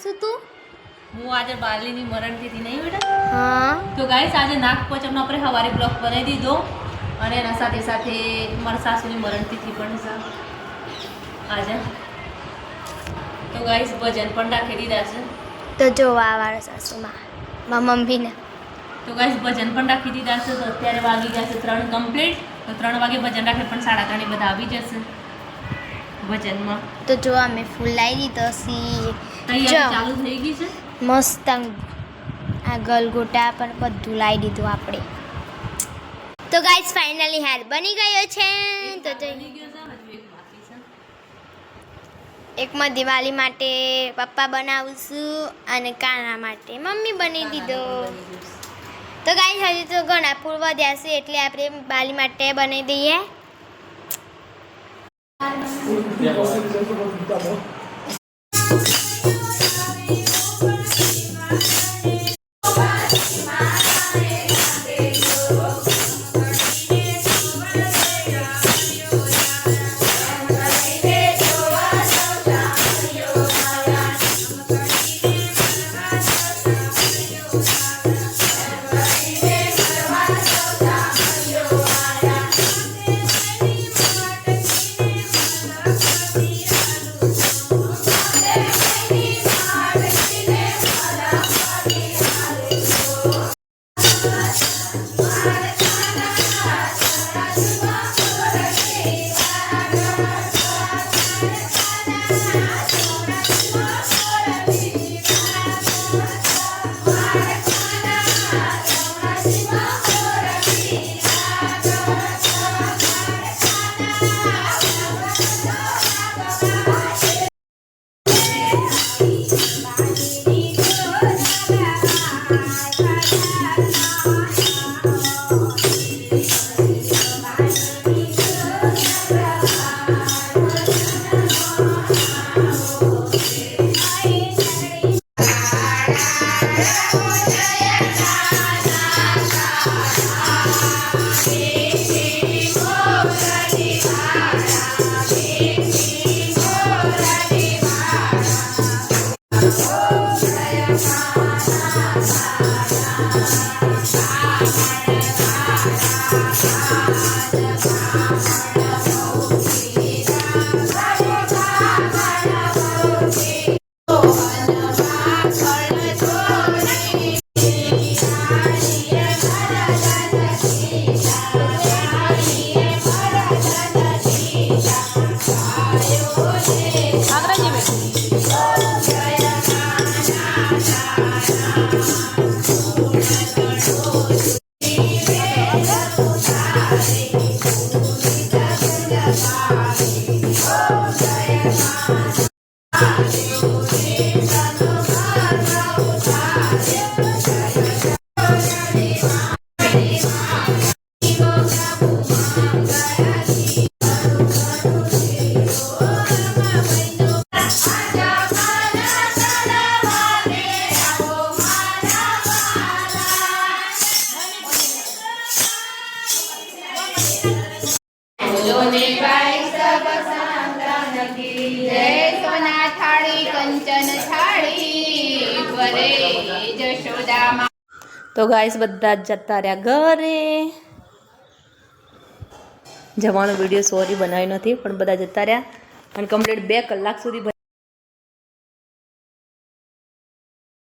છું તું? હું આજે બાલીની મરણ થતી નહીં બેટા. હા તો ગાઈસ આજે નાગ પંચમનો આપણે સવારે બ્લોગ બનાવી દીધો અને એના સાથે સાથે મારા સાસુની મરણ તિથિ પણ છે આજે. તો ગાઈસ ભજન પણ રાખી દીધા છે. તો જોવા વાળા સાસુમાં મારા મમ્મીને. તો ગાઈસ ભજન પણ રાખી દીધા છે. તો અત્યારે વાગી ગયા છે 3 કમ્પ્લીટ. તો 3 વાગે ભજન રાખે પણ 3:30 બધા આવી જશે ભજનમાં. તો જો અમે ફૂલ લાવી દીધો સી તૈયારી ચાલુ થઈ ગઈ છે મસ્ત. આ ગલગોટા પર બધું લાવી દીધું આપણે. તો ગાઈસ ફાઇનલી હાર બની ગયો છે. તો બની ગયો છે, હજુ એક બાકી છે. એકમાં દિવાળી માટે પપ્પા બનાવશું અને કાના માટે મમ્મી બની દીધો. તો ગાઈસ હજી તો ઘણા ફૂલ વધ્યા છે એટલે આપણે બાલી માટે બનાવી દઈએ. તો ગાઈસ બધા જ જતા રહ્યા ઘરે. જવાનો વિડીયો સોરી બનાવ્યો નથી પણ બધા જતા રહ્યા અને કમ્પ્લીટ 2 કલાક સુધી